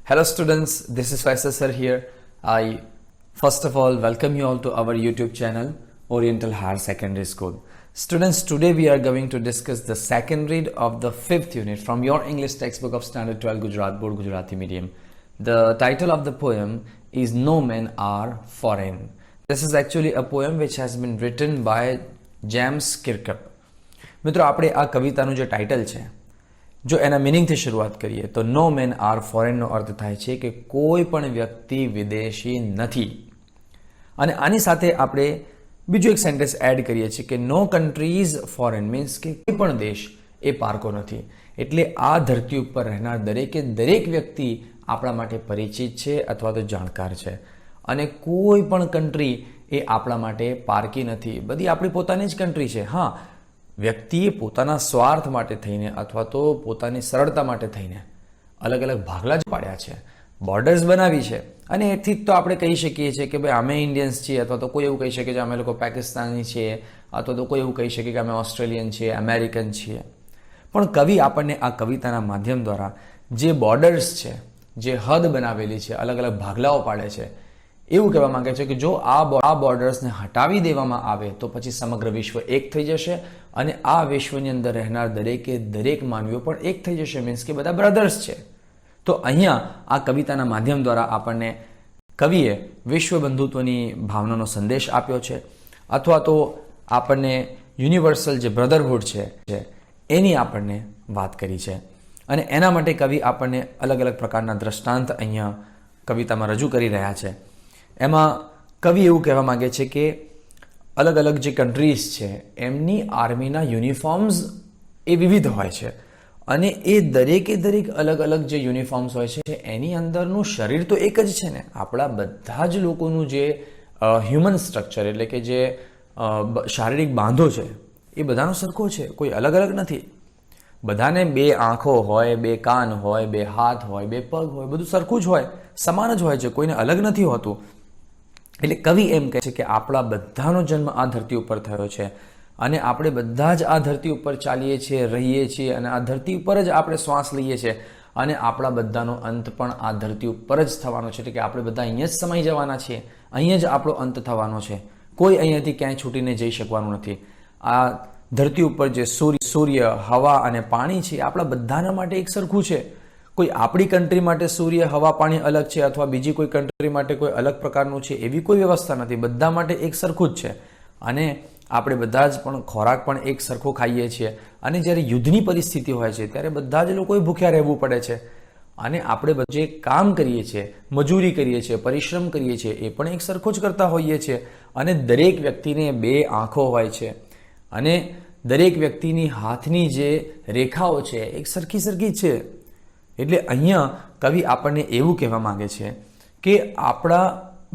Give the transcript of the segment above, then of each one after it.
Hello students, this is Faisal sir here. I first of all welcome you all to our YouTube channel Oriental Higher Secondary School. Students, today we are going to discuss the second read of the 5th unit from your English textbook of Standard 12 Gujarat Board Gujarati Medium. The title of the poem is No Men Are Foreign. This is actually a poem which has been written by James Kirkup. મિત્રો આપણે આ કવિતાનું જે title છે જો એના મિનિંગથી શરૂઆત કરીએ તો નો મેન આર ફોરેનનો અર્થ થાય છે કે કોઈ પણ વ્યક્તિ વિદેશી નથી. અને આની સાથે આપણે બીજું એક સેન્ટેન્સ એડ કરીએ છીએ કે નો કન્ટ્રીઝ ફોરેન મીન્સ કે કોઈ પણ દેશ એ પારકો નથી. એટલે આ ધરતી ઉપર રહેનાર દરેકે દરેક વ્યક્તિ આપણા માટે પરિચિત છે અથવા તો જાણકાર છે. અને કોઈ પણ કન્ટ્રી એ આપણા માટે પારકી નથી. બધી આપણી પોતાની જ કન્ટ્રી છે. હા, વ્યક્તિએ પોતાના સ્વાર્થ માટે થઈને અથવા તો પોતાની સરળતા માટે થઈને અલગ અલગ ભાગલા જ પાડ્યા છે, બોર્ડર્સ બનાવી છે. અને એથી જ તો આપણે કહી શકીએ છીએ કે ભાઈ અમે ઇન્ડિયન્સ છીએ, અથવા તો કોઈ એવું કહી શકે છે અમે લોકો પાકિસ્તાની છીએ, અથવા તો કોઈ એવું કહી શકે કે અમે ઓસ્ટ્રેલિયન છીએ, અમેરિકન છીએ. પણ કવિ આપણને આ કવિતાના માધ્યમ દ્વારા જે બોર્ડર્સ છે, જે હદ બનાવેલી છે, અલગ અલગ ભાગલાઓ પાડે છે, એવું કહેવા માંગે છે કે જો આ બોર્ડર્સને હટાવી દેવામાં આવે તો પછી સમગ્ર વિશ્વ એક થઈ જશે અને આ વિશ્વની અંદર રહેનાર દરેકે દરેક માનવીઓ પણ એક થઈ જશે. મીન્સ કે બધા બ્રધર્સ છે. તો અહીંયા આ કવિતાના માધ્યમ દ્વારા આપણને કવિએ વિશ્વ બંધુત્વની ભાવનાનો સંદેશ આપ્યો છે, અથવા તો આપણને યુનિવર્સલ જે બ્રધરહુડ છે એની આપણને વાત કરી છે. અને એના માટે કવિ આપણને અલગ અલગ પ્રકારના દ્રષ્ટાંત અહીંયા કવિતામાં રજૂ કરી રહ્યા છે. એમાં કવિ એવું કહેવા માંગે છે કે અલગ અલગ જે કન્ટ્રીઝ છે એમની આર્મીના યુનિફોર્મ્સ એ વિવિધ હોય છે. અને એ દરેકે દરેક અલગ અલગ જે યુનિફોર્મ્સ હોય છે એની અંદરનું શરીર તો એક જ છે ને. આપણા બધા જ લોકોનું જે હ્યુમન સ્ટ્રક્ચર એટલે કે જે શારીરિક બાંધો છે એ બધાનો સરખો છે, કોઈ અલગ અલગ નથી. બધાને બે આંખો હોય, બે કાન હોય, બે હાથ હોય, બે પગ હોય, બધું સરખું જ હોય, સમાન જ હોય છે, કોઈને અલગ નથી હોતું. એટલે કવિ એમ કહે છે કે આપણા બધાનો જન્મ આ ધરતી ઉપર થયો છે અને આપણે બધા જ આ ધરતી ઉપર ચાલીએ છીએ, રહીએ છીએ અને આ ધરતી ઉપર જ આપણે શ્વાસ લઈએ છીએ અને આપણા બધાનો અંત પણ આ ધરતી ઉપર જ થવાનો છે. એટલે કે આપણે બધા અહીંયા જ સમાઈ જવાના છીએ, અહીંયા જ આપણો અંત થવાનો છે. કોઈ અહીંયાથી ક્યાંય છૂટીને જઈ શકવાનું નથી. આ ધરતી ઉપર જે સૂર્ય, હવા અને પાણી છે આપણા બધાના માટે એક સરખું છે. કોઈ આપણી કન્ટ્રી માટે સૂર્ય, હવા, પાણી અલગ છે અથવા બીજી કોઈ કન્ટ્રી માટે કોઈ અલગ પ્રકારનું છે એવી કોઈ વ્યવસ્થા નથી. બધા માટે એક સરખું જ છે. અને આપણે બધા જ પણ ખોરાક પણ એક સરખો ખાઈએ છીએ. અને જ્યારે યુદ્ધની પરિસ્થિતિ હોય છે ત્યારે બધા જ લોકોએ ભૂખ્યા રહેવું પડે છે. અને આપણે જે કામ કરીએ છીએ, મજૂરી કરીએ છીએ, પરિશ્રમ કરીએ છીએ એ પણ એક સરખો જ કરતા હોઈએ છીએ. અને દરેક વ્યક્તિને બે આંખો હોય છે અને દરેક વ્યક્તિની હાથની જે રેખાઓ છે એક સરખી સરખી છે. એટલે અહીંયા કવિ આપણને એવું કહેવા માંગે છે કે આપણા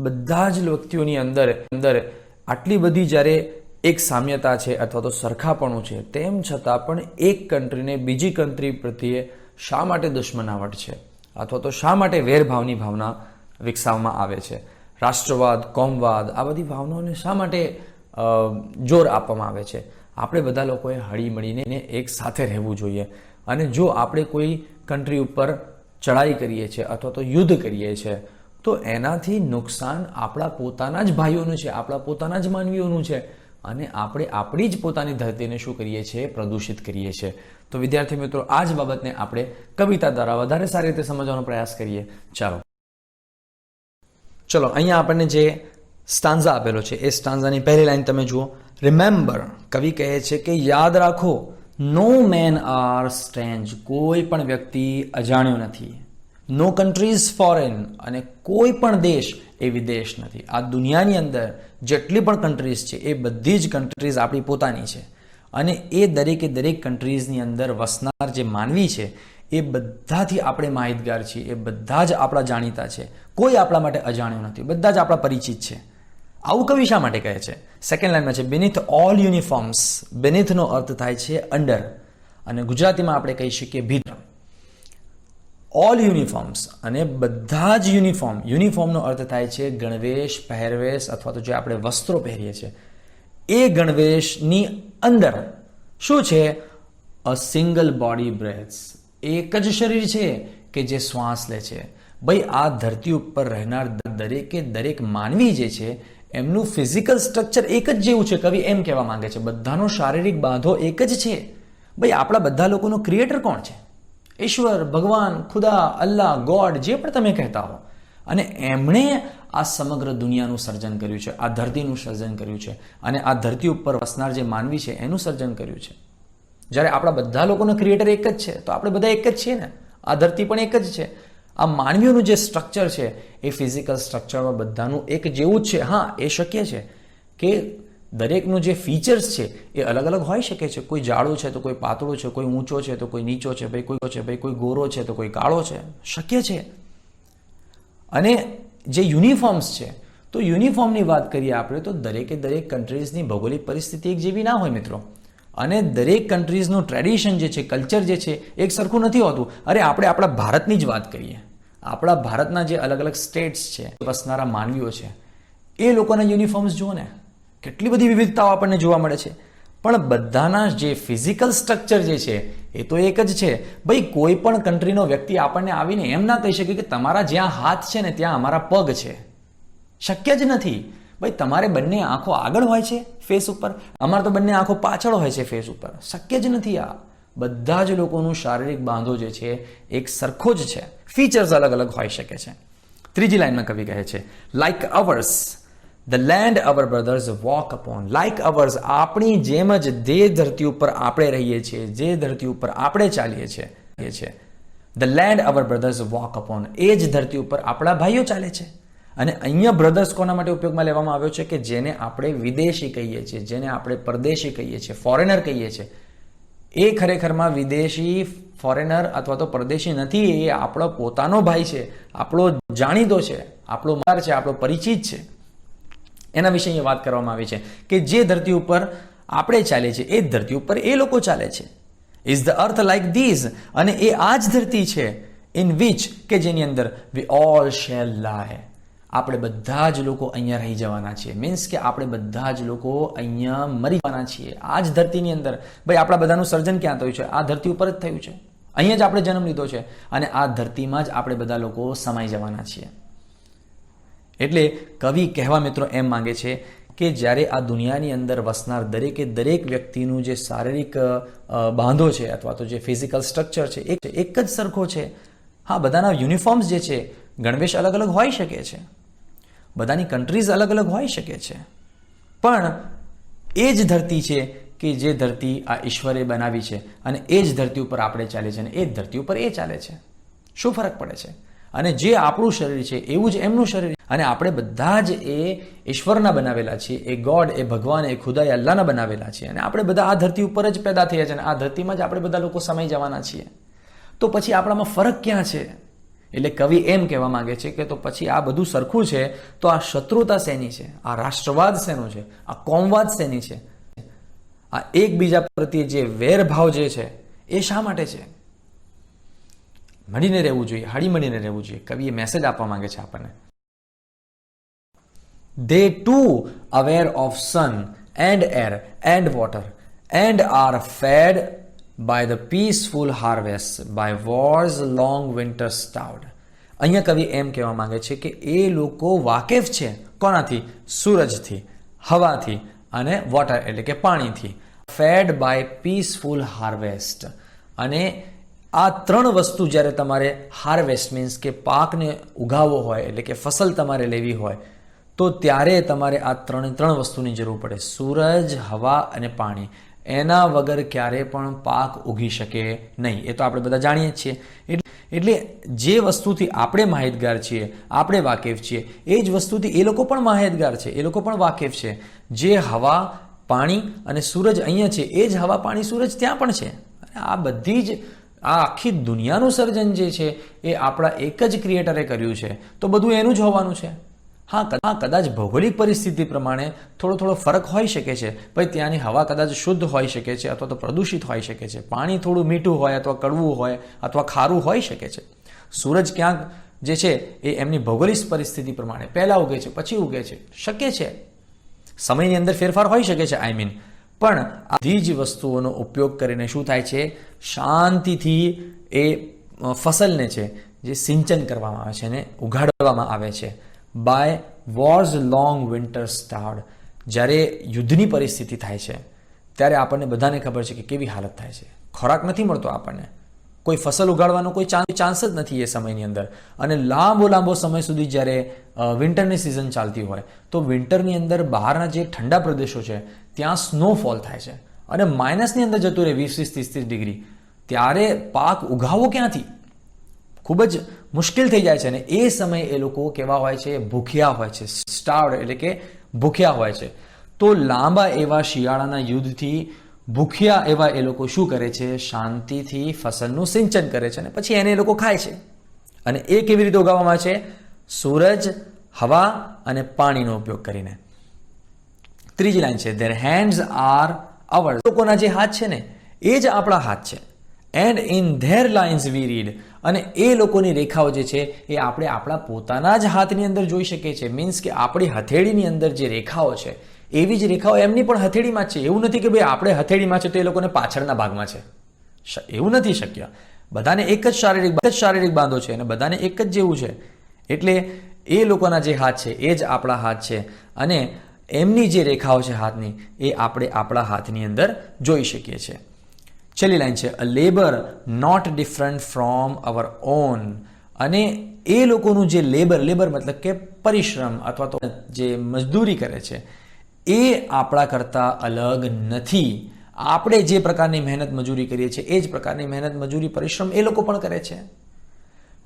બધા જ વ્યક્તિઓની અંદર આટલી બધી જ્યારે એક સામ્યતા છે અથવા તો સરખાપણું છે, તેમ છતાં પણ એક કન્ટ્રીને બીજી કન્ટ્રી પ્રત્યે શા માટે દુશ્મનાવટ છે અથવા તો શા માટે વેરભાવની ભાવના વિકસાવવામાં આવે છે, રાષ્ટ્રવાદ, કોમવાદ, આ બધી ભાવનાઓને શા માટે જોર આપવામાં આવે છે. આપણે બધા લોકોએ હળી મળીને એક સાથે રહેવું જોઈએ. અને જો આપણે કોઈ કન્ટ્રી ઉપર ચડાઈ કરીએ છીએ અથવા તો યુદ્ધ કરીએ છીએ તો એનાથી નુકસાન આપણા પોતાના જ ભાઈઓનું છે, આપણા પોતાના જ માનવીઓનું છે. અને આપણે આપણી જ પોતાની ધરતીને શું કરીએ છીએ? પ્રદૂષિત કરીએ છીએ. તો વિદ્યાર્થી મિત્રો, આ જ બાબતને આપણે કવિતા દ્વારા વધારે સારી રીતે સમજવાનો પ્રયાસ કરીએ. ચલો અહીંયા આપણને જે સ્ટાન્ઝા આપેલો છે એ સ્ટાન્ઝાની પહેલી લાઈન તમે જુઓ. રિમેમ્બર, કવિ કહે છે કે યાદ રાખો, નો મેન આર સ્ટ્રેન્જ, કોઈ પણ વ્યક્તિ અજાણ્યો નથી. નો કન્ટ્રીઝ ફોરેન, અને કોઈ પણ દેશ એ વિદેશ નથી. આ દુનિયાની અંદર જેટલી પણ કન્ટ્રીઝ છે એ બધી જ કન્ટ્રીઝ આપણી પોતાની છે. અને એ દરેકે દરેક કન્ટ્રીઝની અંદર વસનાર જે માનવી છે એ બધાથી આપણે માહિતગાર છીએ, એ બધા જ આપણા જાણીતા છે. કોઈ આપણા માટે અજાણ્યો નથી, બધા જ આપણા પરિચિત છે. આવું કવિ શા માટે કહે છે? સેકન્ડ લાઈનમાં છે beneath all uniforms. beneath નો અર્થ થાય છે અંડર, અને ગુજરાતીમાં આપણે કહી શકીએ ભીતર. ઓલ યુનિફોર્મ્સ, અને બધા જ યુનિફોર્મનો અર્થ થાય છે ગણવેશ, પહેરવેશ અથવા તો જે આપણે વસ્ત્રો પહેરીએ છીએ એ ગણવેશની અંદર શું છે? અ સિંગલ બોડી બ્રેથ્સ, એક જ શરીર છે કે જે શ્વાસ લે છે. ભાઈ આ ધરતી ઉપર રહેનાર દરેકે દરેક માનવી જે છે એમનું ફિઝિકલ સ્ટ્રક્ચર એક જ જેવું છે. કવિ એમ કહેવા માંગે છે બધાનો શારીરિક બાંધો એક જ છે. ભાઈ આપણા બધા લોકોનો ક્રિએટર કોણ છે? ઈશ્વર, ભગવાન, ખુદા, અલ્લાહ, ગોડ, જે પણ તમે કહેતા હો. અને એમણે આ સમગ્ર દુનિયાનું સર્જન કર્યું છે, આ ધરતીનું સર્જન કર્યું છે, અને આ ધરતી ઉપર વસનાર જે માનવી છે એનું સર્જન કર્યું છે. જ્યારે આપણા બધા લોકોનો ક્રિએટર એક જ છે તો આપણે બધા એક જ છીએ ને. આ ધરતી પણ એક જ છે. આ માનવીઓનું જે સ્ટ્રક્ચર છે એ ફિઝિકલ સ્ટ્રક્ચરમાં બધાનું એક જેવું જ છે. હા, એ શક્ય છે કે દરેકનું જે ફીચર્સ છે એ અલગ અલગ હોઈ શકે છે. કોઈ જાડું છે તો કોઈ પાતળું છે, કોઈ ઊંચો છે તો કોઈ નીચો છે, ભાઈ કોઈ ગોરો છે તો કોઈ કાળો છે. શક્ય છે. અને જે યુનિફોર્મ્સ છે, તો યુનિફોર્મની વાત કરીએ આપણે તો દરેકે દરેક કન્ટ્રીઝની ભૌગોલિક પરિસ્થિતિ એક જેવી ના હોય મિત્રો. અને દરેક કન્ટ્રીઝનું ટ્રેડિશન જે છે, કલ્ચર જે છે એક સરખું નથી હોતું. અરે આપણે આપણા ભારતની જ વાત કરીએ. આપણા ભારતના જે અલગ અલગ સ્ટેટ્સ છે, વસનારા માનવીઓ છે, એ લોકોના યુનિફોર્મ્સ જુઓ ને, કેટલી બધી વિવિધતાઓ આપણને જોવા મળે છે. પણ બધાના જે ફિઝિકલ સ્ટ્રક્ચર જે છે એ તો એક જ છે. ભાઈ કોઈ પણ કન્ટ્રીનો વ્યક્તિ આપણને આવીને એમ ના કહી શકે કે તમારા જ્યાં હાથ છે ને ત્યાં અમારા પગ છે. શક્ય જ નથી. ભાઈ તમારે બંને આંખો આગળ હોય છે ફેસ ઉપર, અમારે તો બંને આંખો પાછળ હોય છે ફેસ ઉપર. શક્ય જ નથી. આ બધા જ લોકોનું શારીરિક બાંધો જે છે એક સરખો જ છે. ફીચર્સ અલગ અલગ હોઈ શકે છે. ત્રીજી લાઈનમાં કવિ કહે છે like ours the land our brothers walk upon. Like ours, આપણી જેમ જ જે ધરતી ઉપર આપણે રહીએ છીએ, જે ધરતી ઉપર આપણે ચાલીએ છીએ, the land our brothers walk upon, એ જ ધરતી ઉપર આપણા ભાઈઓ ચાલે છે. અને અહીંયા બ્રધર્સ કોના માટે ઉપયોગમાં લેવામાં આવ્યો છે? કે જેને આપણે વિદેશી કહીએ છીએ, જેને આપણે પરદેશી કહીએ છીએ, ફોરેનર કહીએ છીએ. એ ખરેખરમાં વિદેશી, ફોરેનર અથવા તો પરદેશી નથી. એ આપણો પોતાનો ભાઈ છે, આપણો જાણીતો છે, આપણો માર છે, આપણો પરિચિત છે. એના વિશે અહીંયા વાત કરવામાં આવી છે કે જે ધરતી ઉપર આપણે ચાલીએ છીએ એ ધરતી ઉપર એ લોકો ચાલે છે. Is the earth like this, અને એ આ જ ધરતી છે ઇન વિચ, કે જેની અંદર વી ઓલ શેલ લાય, આપણે બધા જ લોકો અહીંયા રહી જવાના છીએ. મીન્સ કે આપણે બધા જ લોકો અહીંયા મરી જવાના છીએ આ જ ધરતીની અંદર. ભાઈ આપણા બધાનું સર્જન ક્યાં થયું છે? આ ધરતી ઉપર જ થયું છે. અહીંયા જ આપણે જન્મ લીધો છે અને આ ધરતીમાં જ આપણે બધા લોકો સમાઈ જવાના છીએ. એટલે કવિ કહેવા મિત્રો એમ માંગે છે કે જ્યારે આ દુનિયાની અંદર વસનાર દરેકે દરેક વ્યક્તિનું જે શારીરિક બાંધો છે અથવા તો જે ફિઝિકલ સ્ટ્રક્ચર છે એક જ સરખો છે. હા, બધાના યુનિફોર્મ્સ જે છે, ગણવેશ અલગ અલગ હોઈ શકે છે, બધાની કન્ટ્રીઝ અલગ અલગ હોઈ શકે છે, પણ એ જ ધરતી છે કે જે ધરતી આ ઈશ્વરે બનાવી છે અને એ જ ધરતી ઉપર આપણે ચાલીએ છીએ અને એ જ ધરતી ઉપર એ ચાલે છે. શું ફરક પડે છે? અને જે આપણું શરીર છે એવું જ એમનું શરીર, અને આપણે બધા જ એ ઈશ્વરના બનાવેલા છીએ. એ ગોડ, એ ભગવાન, એ ખુદા, એ અલ્લાહના બનાવેલા છીએ અને આપણે બધા આ ધરતી ઉપર જ પેદા થયા છે અને આ ધરતીમાં જ આપણે બધા લોકો સમાઈ જવાના છીએ. તો પછી આપણામાં ફરક ક્યાં છે? એટલે કવિ એમ કહેવા માંગે છે કે તો પછી આ બધું સરખું છે તો આ શત્રુતા શેની છે? આ રાષ્ટ્રવાદ શેનો છે? આ કોમવાદ શેની છે? આ એકબીજા પ્રત્યે જે વેરભાવ જે છે એ શા માટે છે? મળીને રહેવું જોઈએ, હળી મળીને રહેવું જોઈએ. કવિએ મેસેજ આપવા માંગે છે આપણને. They too aware of sun and air and water and are fed by the peaceful harvest, by war's long winter stowed. અહીંયા કવિ એમ કહેવા માંગે છે કે એ લોકો વાકેફ છે કોનાથી? સૂરજથી, હવાથી અને વોટર એટલે કે પાણીથી. ફેડ બાય પીસફુલ હાર્વેસ્ટ, અને આ ત્રણ વસ્તુ જ્યારે તમારે હાર્વેસ્ટ મીન્સ કે પાકને ઉગાવવો હોય એટલે કે ફસલ તમારે લેવી હોય તો ત્યારે તમારે આ ત્રણ વસ્તુની જરૂર પડે. સૂરજ, હવા અને પાણી. એના વગર ક્યારે પણ પાક ઉગી શકે નહીં. એ તો આપણે બધા જાણીએ જ છીએ. એટલે જે વસ્તુથી આપણે માહિતગાર છીએ, આપણે વાકેફ છીએ, એ જ વસ્તુથી એ લોકો પણ માહિતગાર છે, એ લોકો પણ વાકેફ છે. જે હવા, પાણી અને સૂરજ અહીંયા છે એ જ હવા, પાણી, સૂરજ ત્યાં પણ છે. આ બધી જ આ આખી દુનિયાનું સર્જન જે છે એ આપણા એક જ ક્રિએટરે કર્યું છે, તો બધું એનું જ હોવાનું છે. હા, કદાચ ભૌગોલિક પરિસ્થિતિ પ્રમાણે થોડો ફરક હોઈ શકે છે. ભાઈ ત્યાંની હવા કદાચ શુદ્ધ હોઈ શકે છે અથવા તો પ્રદૂષિત હોઈ શકે છે, પાણી થોડું મીઠું હોય અથવા કડવું હોય અથવા ખારું હોઈ શકે છે. સૂરજ ક્યાંક જે છે એ એમની ભૌગોલિક પરિસ્થિતિ પ્રમાણે પહેલા ઉગે છે પછી ઉગે છે, શક્ય છે. સમયની અંદર ફેરફાર હોઈ શકે છે પણ આ બધી જ વસ્તુઓનો ઉપયોગ કરીને શું થાય છે? શાંતિથી એ ફસલને છે જે સિંચન કરવામાં આવે છે અને ઉગાડવામાં આવે છે. By wars long winter start, જ્યારે યુદ્ધની પરિસ્થિતિ થાય છે ત્યારે આપણને બધાને ખબર છે કે કેવી હાલત થાય છે. ખોરાક નથી મળતો આપણને, કોઈ ફસલ ઉગાડવાનો કોઈ ચાન્સ જ નથી એ સમયની અંદર. અને લાંબો સમય સુધી જ્યારે વિન્ટરની સિઝન ચાલતી હોય તો વિન્ટરની અંદર બહારના જે ઠંડા પ્રદેશો છે ત્યાં સ્નોફોલ થાય છે અને માઇનસની અંદર જતું રહે 20-30 ડિગ્રી. ત્યારે પાક ઉગાવવો ક્યાંથી? ખૂબ જ મુશ્કેલ થઈ જાય છે. અને એ સમયે એ લોકો કેવા હોય છે? ભૂખ્યા હોય છે, સ્ટાર્વડ એટલે કે ભૂખ્યા હોય છે. તો લાંબા એવા શિયાળાના યુદ્ધથી ભૂખ્યા એવા એ લોકો શું કરે છે? શાંતિથી ફસલનું સિંચન કરે છે અને પછી એને એ લોકો ખાય છે. અને એ કેવી રીતે ઉગાવવામાં આવે છે? સૂરજ, હવા અને પાણીનો ઉપયોગ કરીને. ત્રીજી લાઈન છે ધેર હેન્ડ્સ આર અવર્સ. લોકોના જે હાથ છે ને એ જ આપણા હાથ છે. And in their lines we read. અને એ લોકોની રેખાઓ જે છે એ આપણે આપણા પોતાના જ હાથની અંદર જોઈ શકીએ છીએ. મીન્સ કે આપણી હથેળીની અંદર જે રેખાઓ છે એવી જ રેખાઓ એમની પણ હથેળીમાં છે. એવું નથી કે ભાઈ આપણે હથેળીમાં છે તો એ લોકોને પાછળના ભાગમાં છે. એવું નથી શક્ય. બધાને એક જ શારીરિક બાંધો છે અને બધાને એક જ જેવું છે. એટલે એ લોકોના જે હાથ છે એ જ આપણા હાથ છે અને એમની જે રેખાઓ છે હાથની એ આપણે આપણા હાથની અંદર જોઈ શકીએ છીએ. છેલ્લી લાઈન છે a labour not different from our own. અને એ લોકોનું જે લેબર મતલબ કે પરિશ્રમ અથવા તો જે મજદૂરી કરે છે એ આપણા કરતાં અલગ નથી. આપણે જે પ્રકારની મહેનત મજૂરી કરીએ છીએ એ જ પ્રકારની મહેનત મજૂરી પરિશ્રમ એ લોકો પણ કરે છે.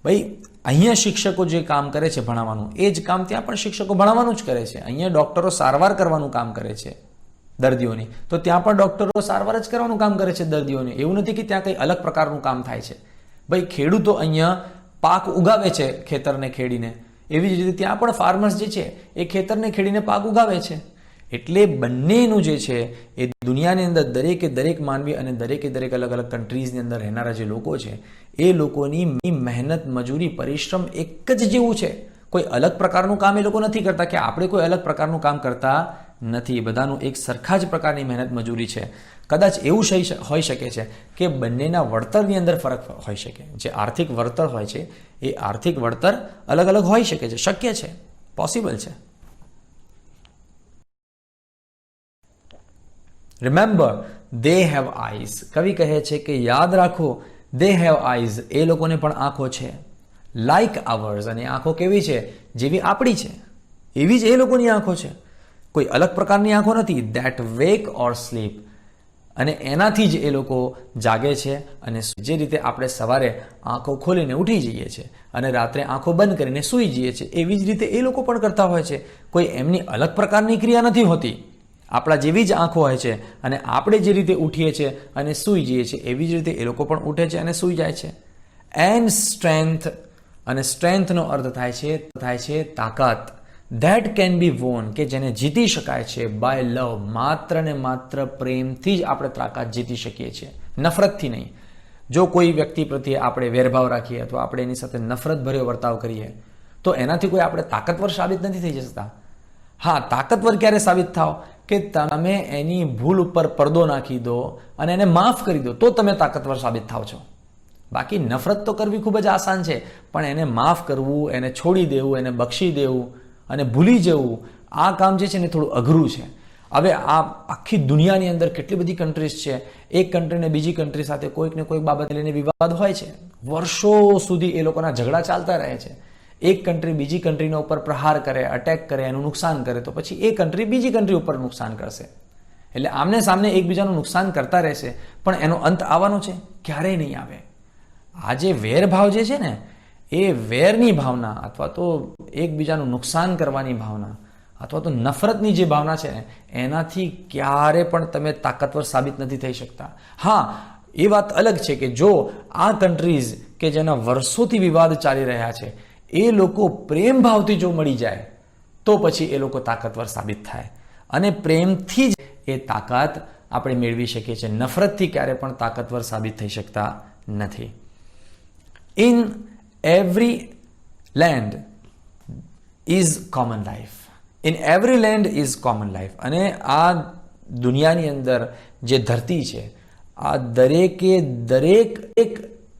ભાઈ અહીંયા શિક્ષકો જે કામ કરે છે ભણાવવાનું એ જ કામ ત્યાં પણ શિક્ષકો ભણાવવાનું જ કરે છે. અહીંયા ડૉક્ટરો સારવાર કરવાનું કામ કરે છે દર્દીઓની, તો ત્યાં પણ ડૉક્ટરો સારવાર જ કરવાનું કામ કરે છે દર્દીઓને. એવું નથી કે ત્યાં કંઈ અલગ પ્રકારનું કામ થાય છે. ભાઈ ખેડૂતો અહીંયા પાક ઉગાવે છે ખેતરને ખેડીને, એવી જ રીતે ત્યાં પણ ફાર્મર્સ જે છે એ ખેતરને ખેડીને પાક ઉગાવે છે. એટલે બંનેનું જે છે એ દુનિયાની અંદર દરેક માનવી અને દરેક અલગ અલગ કન્ટ્રીઝની અંદર રહેનારા જે લોકો છે એ લોકોની મહેનત મજૂરી પરિશ્રમ એક જ જેવું છે. કોઈ અલગ પ્રકારનું કામ એ લોકો નથી કરતા કે આપણે કોઈ અલગ પ્રકારનું કામ કરતા નથી. બધાનું એક સરખા જ પ્રકારની મહેનત મજૂરી છે. કદાચ એવું હોઈ શકે છે કે બંનેના વળતરની અંદર ફરક હોઈ શકે. જે આર્થિક વળતર હોય છે એ આર્થિક વળતર અલગ અલગ હોઈ શકે છે. શક્ય છે, પોસિબલ છે. Remember they have eyes. કવિ કહે છે કે યાદ રાખો દે હેવ આઈઝ, એ લોકોને પણ આંખો છે. લાઈક અવર્સ, અને આંખો કેવી છે? જેવી આપણી છે એવી જ એ લોકોની આંખો છે. કોઈ અલગ પ્રકારની આંખો નથી. That wake or sleep. અને એનાથી જ એ લોકો જાગે છે અને જે રીતે આપણે સવારે આંખો ખોલીને ઉઠી જઈએ છીએ અને રાત્રે આંખો બંધ કરીને સૂઈ જઈએ છીએ એવી જ રીતે એ લોકો પણ કરતા હોય છે. કોઈ એમની અલગ પ્રકારની ક્રિયા નથી હોતી. આપણા જેવી જ આંખો હોય છે અને આપણે જે રીતે ઉઠીએ છીએ અને સૂઈ જઈએ છીએ એવી જ રીતે એ લોકો પણ ઉઠે છે અને સૂઈ જાય છે. એન્ડ સ્ટ્રેન્થ, અને સ્ટ્રેન્થનો અર્થ થાય છે તાકાત. ધેટ કેન બી વોન, કે જેને જીતી શકાય છે બાય લવ. માત્ર ને માત્ર પ્રેમથી જ આપણે તાકાત જીતી શકીએ છીએ, નફરતથી નહીં. જો કોઈ વ્યક્તિ પ્રત્યે આપણે વેરભાવ રાખીએ અથવા આપણે એની સાથે નફરત ભર્યો વર્તાવ કરીએ તો એનાથી કોઈ આપણે તાકાતવર સાબિત નથી થઈ શકતા. હા, તાકાતવર ક્યારે સાબિત થાવ? કે તમે એની ભૂલ ઉપર પડદો નાખી દો અને એને માફ કરી દો તો તમે તાકાતવર સાબિત થાવ છો. બાકી નફરત તો કરવી ખૂબ જ આસાન છે, પણ એને માફ કરવું, એને છોડી દેવું, એને બક્ષી દેવું અને ભૂલી જવું, આ કામ જે છે ને થોડું અઘરું છે. હવે આ આખી દુનિયાની અંદર કેટલી બધી કન્ટ્રીઝ છે. એક કન્ટ્રીને બીજી કન્ટ્રી સાથે કોઈક ને કોઈક બાબત લઈને વિવાદ હોય છે. વર્ષો સુધી એ લોકોના ઝઘડા ચાલતા રહે છે. એક કન્ટ્રી બીજી કન્ટ્રીના ઉપર પ્રહાર કરે, અટેક કરે, એનું નુકસાન કરે તો પછી એ કન્ટ્રી બીજી કન્ટ્રી ઉપર નુકસાન કરશે. એટલે આમને સામને એકબીજાનું નુકસાન કરતા રહેશે, પણ એનો અંત આવવાનો છે? ક્યારેય નહીં આવે. આ જે વેરભાવ જે છે ને એ વેરની ભાવના અથવા તો એકબીજાનું નુકસાન કરવાની ભાવના અથવા તો નફરતની જે ભાવના છે ને એનાથી ક્યારે પણ તમે તાકાતવર સાબિત નથી થઈ શકતા. હા, એ વાત અલગ છે કે જો આ કન્ટ્રીઝ કે જેના વર્ષોથી વિવાદ ચાલી રહ્યા છે એ લોકો પ્રેમ ભાવથી જો મળી જાય તો પછી એ લોકો તાકાતવર સાબિત થાય. અને પ્રેમથી જ એ તાકાત આપણે મેળવી શકીએ છીએ. નફરતથી ક્યારે પણ તાકાતવર સાબિત થઈ શકતા નથી. In every land is common life. In every land is common life. અને આ દુનિયાની અંદર જે ધરતી છે આ દરેક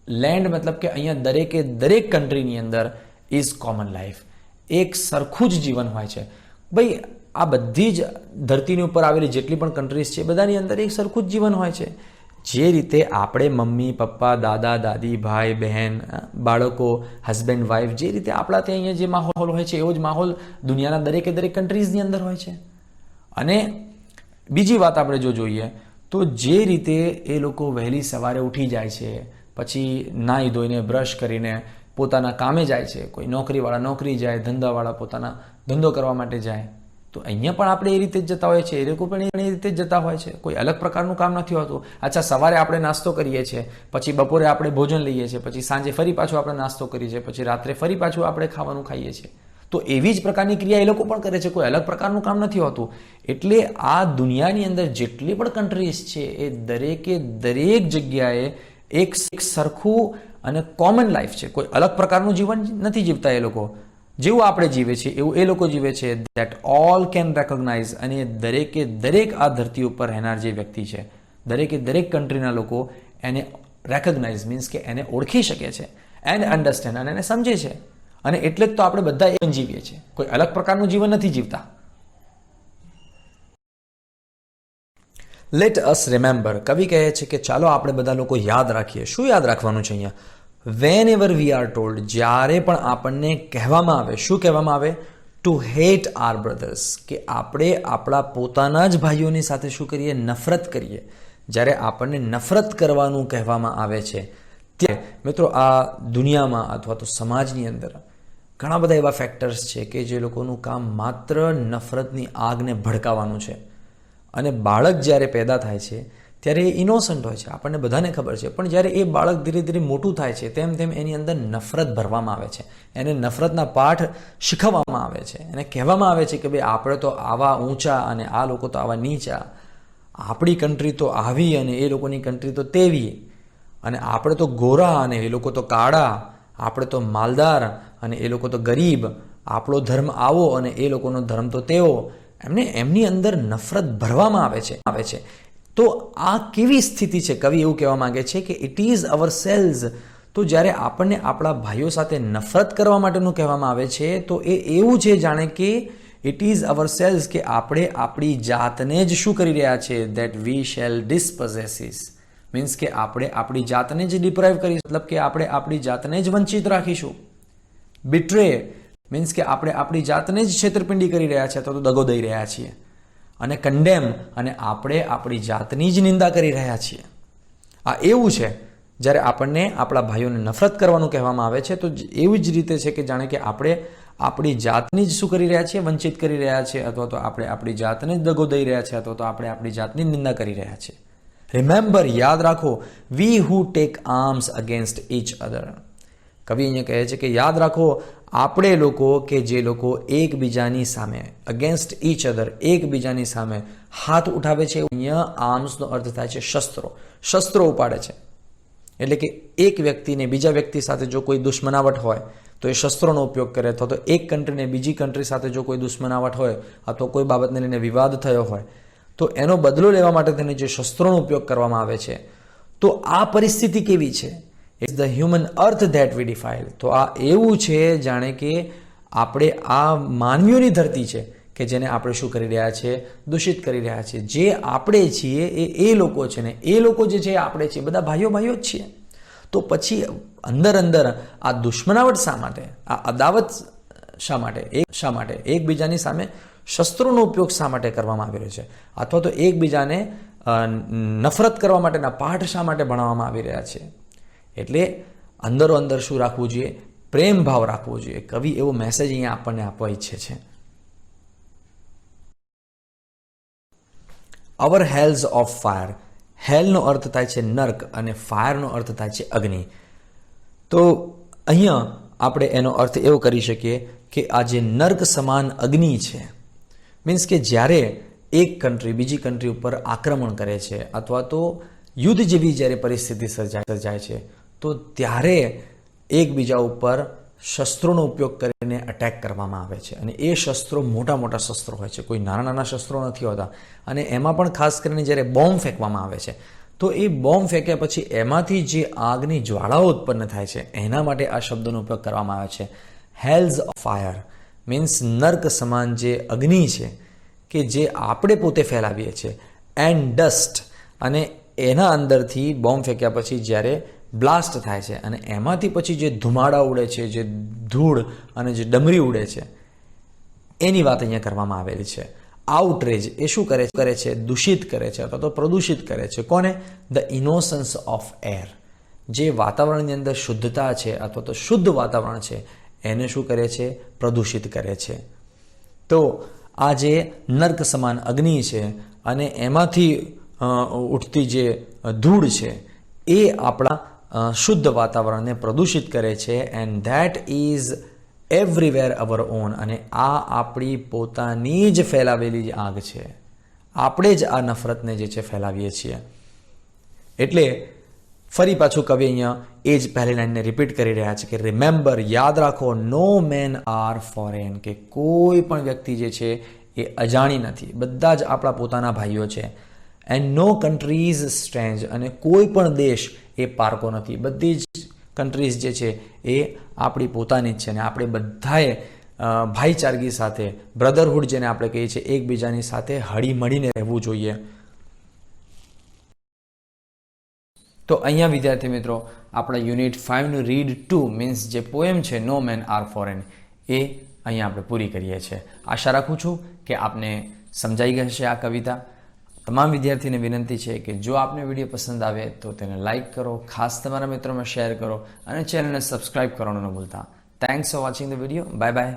લેન્ડ મતલબ કે અહીંયા દરેકે દરેક કન્ટ્રીની અંદર ઇઝ કોમન લાઈફ, એક સરખું જ જીવન હોય છે. ભાઈ આ બધી જ ધરતીની ઉપર આવેલી જેટલી પણ કન્ટ્રીઝ છે બધાની અંદર એક સરખું જ જીવન હોય છે. જે રીતે આપણે મમ્મી પપ્પા દાદા દાદી ભાઈ બહેન બાળકો હસબન્ડ વાઈફ જે રીતે આપણા ત્યાં અહીંયા જે માહોલ હોય છે એવો જ માહોલ દુનિયાના દરેકે દરેક કન્ટ્રીઝની અંદર હોય છે. અને બીજી વાત આપણે જો જોઈએ તો જે રીતે એ લોકો વહેલી સવારે ઉઠી જાય છે, પછી નાહી ધોઈને બ્રશ કરીને પોતાના કામે જાય છે, કોઈ નોકરીવાળા નોકરી જાય, ધંધાવાળા પોતાના ધંધો કરવા માટે જાય, તો અહીંયા પણ આપણે એ રીતે જ જતા હોય છે, એ લોકો પણ એ રીતે જ જતા હોય છે. કોઈ અલગ પ્રકારનું કામ નથી હોતું. અચ્છા, સવારે આપણે નાસ્તો કરીએ છીએ, પછી બપોરે આપણે ભોજન લઈએ છીએ, પછી સાંજે ફરી પાછું આપણે નાસ્તો કરીએ છીએ, પછી રાત્રે ફરી પાછું આપણે ખાવાનું ખાઈએ છીએ. તો એવી જ પ્રકારની ક્રિયા એ લોકો પણ કરે છે, કોઈ અલગ પ્રકારનું કામ નથી હોતું. એટલે આ દુનિયાની અંદર જેટલી પણ કન્ટ્રીઝ છે એ દરેકે દરેક જગ્યાએ એક સરખું અને કોમન લાઈફ છે. કોઈ અલગ પ્રકારનું જીવન નથી જીવતા એ લોકો. જેવું આપણે જીવે છીએ એવું એ લોકો જીવે છે. That all can recognise. અને દરેકે દરેક આ ધરતી ઉપર રહેનાર જે વ્યક્તિ છે, દરેકે દરેક કન્ટ્રીના લોકો એને રેકોગ્નાઇઝ મીન્સ કે એને ઓળખી શકે છે, એન્ડ અન્ડરસ્ટેન્ડ, અને એને સમજે છે. અને એટલે જ તો આપણે બધા એ જીવીએ છીએ, કોઈ અલગ પ્રકારનું જીવન નથી જીવતા. Let us remember. કવિ કહે છે કે ચાલો આપણે બધા લોકો યાદ રાખીએ. શું યાદ રાખવાનું છે અહીંયા? Whenever we are told, જ્યારે પણ આપણને કહેવામાં આવે, શું કહેવામાં આવે? ટુ હેટ આર બ્રધર્સ, કે આપણે આપણા પોતાના જ ભાઈઓની સાથે શું કરીએ? નફરત કરીએ. જ્યારે આપણને નફરત કરવાનું કહેવામાં આવે છે ત્યારે મિત્રો આ દુનિયામાં અથવા તો સમાજની અંદર ઘણા બધા એવા ફેક્ટર્સ છે કે જે લોકોનું કામ માત્ર નફરતની આગને ભડકાવવાનું છે. અને બાળક જ્યારે પેદા થાય છે ત્યારે એ ઇનોસન્ટ હોય છે, આપણને બધાને ખબર છે. પણ જ્યારે એ બાળક ધીરે ધીરે મોટું થાય છે તેમ તેમ એની અંદર નફરત ભરવામાં આવે છે, એને નફરતના પાઠ શીખવવામાં આવે છે, એને કહેવામાં આવે છે કે ભાઈ આપણે તો આવા ઊંચા અને આ લોકો તો આવા નીચા, આપણી કન્ટ્રી તો આવી અને એ લોકોની કન્ટ્રી તો તેવી, અને આપણે તો ગોરા અને એ લોકો તો કાળા, આપણે તો માલદાર અને એ લોકો તો ગરીબ, આપણો ધર્મ આવો અને એ લોકોનો ધર્મ તો તેવો. એમની અંદર નફરત ભરવામાં આવે છે. તો આ કેવી સ્થિતિ છે? કવિ એવું કહેવા માંગે છે કે ઇટ ઇઝ અવર સેલ્સ. તો જ્યારે આપણને આપણા ભાઈઓ સાથે નફરત કરવા માટેનું કહેવામાં આવે છે તો એ એવું છે જાણે કે ઇટ ઇઝ અવર સેલ્સ, કે આપણે આપણી જાતને જ શું કરી રહ્યા છે? That we shall dispossesses. Means કે આપણે આપણી જાતને જ ડિપ્રાઇવ કરી, મતલબ કે આપણે આપણી જાતને જ વંચિત રાખીશું. બિટ્રે મીન્સ કે આપણે આપણી જાતને જ છેતરપિંડી કરી રહ્યા છીએ અથવા તો દગો દઈ રહ્યા છીએ. અને કન્ડેમ, અને આપણે આપણી જાતની જ નિંદા કરી રહ્યા છીએ. આ એવું છે જ્યારે આપણને આપણા ભાઈઓને નફરત કરવાનું કહેવામાં આવે છે તો એવી જ રીતે છે કે જાણે કે આપણે આપણી જાતની જ શું કરી રહ્યા છીએ? વંચિત કરી રહ્યા છીએ, અથવા તો આપણે આપણી જાતને જ દગો દઈ રહ્યા છીએ, અથવા તો આપણે આપણી જાતની નિંદા કરી રહ્યા છીએ. રિમેમ્બર, યાદ રાખો, we who take arms against each other. કવિ અહીંયા કહે છે કે યાદ રાખો, આપણે લોકો કે જે લોકો એકબીજાની સામે, અગેન્સ્ટ ઇચ અધર, એકબીજાની સામે હાથ ઉઠાવે છે. અહીંયા આર્મ્સનો અર્થ થાય છે શસ્ત્રો. શસ્ત્રો ઉપાડે છે એટલે કે એક વ્યક્તિને બીજા વ્યક્તિ સાથે જો કોઈ દુશ્મનાવટ હોય તો એ શસ્ત્રોનો ઉપયોગ કરે, અથવા તો એક કન્ટ્રીને બીજી કન્ટ્રી સાથે જો કોઈ દુશ્મનાવટ હોય અથવા કોઈ બાબતને લઈને વિવાદ થયો હોય તો એનો બદલો લેવા માટે તેને જે શસ્ત્રોનો ઉપયોગ કરવામાં આવે છે. તો આ પરિસ્થિતિ કેવી છે? It's the human earth that we defile. તો આ એવું છે જાણે કે આપણે આ માનવીઓની ધરતી છે કે જેને આપણે શું કરી રહ્યા છીએ? દૂષિત કરી રહ્યા છીએ. જે આપણે છીએ એ લોકો છે, ને એ લોકો જે છે આપણે છીએ, બધા ભાઈઓ જ છીએ. તો પછી અંદર આ દુશ્મનાવટ શા માટે? આ અદાવત શા માટે? એકબીજાની સામે શસ્ત્રોનો ઉપયોગ શા માટે કરવામાં આવી રહ્યો છે? અથવા તો એકબીજાને નફરત કરવા માટેના પાઠ શા માટે ભણાવવામાં આવી રહ્યા છે? એટલે અંદર શું રાખવું જોઈએ? પ્રેમ ભાવ રાખવો જોઈએ. કવિ એવો મેસેજ અહીંયા આપણને આપવા ઈચ્છે છે. અવર હેલ્સ ઓફ ફાયર. હેલનો અર્થ થાય છે નર્ક અને ફાયરનો અર્થ થાય છે અગ્નિ. તો અહીંયા આપણે એનો અર્થ એવો કરી શકીએ કે આ જે નર્ક સમાન અગ્નિ છે, મીન્સ કે જ્યારે એક કન્ટ્રી બીજી કન્ટ્રી ઉપર આક્રમણ કરે છે અથવા તો યુદ્ધ જેવી જ્યારે પરિસ્થિતિ સર્જાય છે તો ત્યારે એકબીજા ઉપર શસ્ત્રોનો ઉપયોગ કરીને અટેક કરવામાં આવે છે. અને એ શસ્ત્રો મોટા શસ્ત્રો હોય છે, કોઈ નાના શસ્ત્રો નથી હોતા. અને એમાં પણ ખાસ કરીને જ્યારે બોમ્બ ફેંકવામાં આવે છે તો એ બોમ્બ ફેંક્યા પછી એમાંથી જે આગની જ્વાળાઓ ઉત્પન્ન થાય છે એના માટે આ શબ્દનો ઉપયોગ કરવામાં આવે છે. હેલ્સ ઓફ ફાયર મીન્સ નર્ક સમાન જે અગ્નિ છે કે જે આપણે પોતે ફેલાવીએ છીએ. એન્ડ ડસ્ટ, અને એના અંદરથી બોમ્બ ફેંક્યા પછી જ્યારે બ્લાસ્ટ થાય છે અને એમાંથી પછી જે ધુમાડા ઉડે છે, જે ધૂળ અને જે ડમરી ઉડે છે, એની વાત અહીંયા કરવામાં આવેલી છે. આઉટરેજ એ શું કરે છે? દૂષિત કરે છે અથવા તો પ્રદૂષિત કરે છે. કોને? The innocence of air. જે વાતાવરણની અંદર શુદ્ધતા છે અથવા તો શુદ્ધ વાતાવરણ છે એને શું કરે છે? પ્રદૂષિત કરે છે. તો આ જે નર્ક સમાન અગ્નિ છે અને એમાંથી ઉઠતી જે ધૂળ છે એ આપણા શુદ્ધ વાતાવરણને પ્રદૂષિત કરે છે. And that is everywhere hour own. અને આ આપણી પોતાની જ ફેલાવેલી જ આગ છે. આપણે જ આ નફરતને જે છે ફેલાવીએ છીએ. એટલે ફરી પાછું કવિ અહીંયા એ જ પહેલી લાઈનને રિપીટ કરી રહ્યા છે કે રિમેમ્બર, યાદ રાખો, નો મેન આર ફોરેન, કે કોઈ પણ વ્યક્તિ જે છે એ અજાણી નથી, બધા જ આપણા પોતાના ભાઈઓ છે. એન્ડ નો કન્ટ્રીઝ સ્ટ્રેન્જ, અને કોઈ પણ દેશ એ પારકો નથી. બધી જ કન્ટ્રીઝ જે છે એ આપણી પોતાની જ છે અને આપણે બધાએ ભાઈચારગી સાથે, બ્રધરહુડ જેને આપણે કહીએ છીએ, એકબીજાની સાથે હળી મળીને રહેવું જોઈએ. તો અહીંયા વિદ્યાર્થી મિત્રો આપણા યુનિટ 5નું રીડ 2 મીન્સ જે પોએમ છે નો મેન આર ફોરેન એ અહીંયા આપણે પૂરી કરીએ છીએ. આશા રાખું છું કે આપને સમજાઈ ગઈ હશે આ કવિતા. તમામ વિદ્યાર્થીને વિનંતી છે કે જો આપને વિડીયો પસંદ આવે તો તેને લાઇક કરો, ખાસ તમારા મિત્રોમાં શેર કરો અને ચેનલને સબસ્ક્રાઇબ કરવાનું ન ભૂલતા. Thanks for watching the video. Bye bye.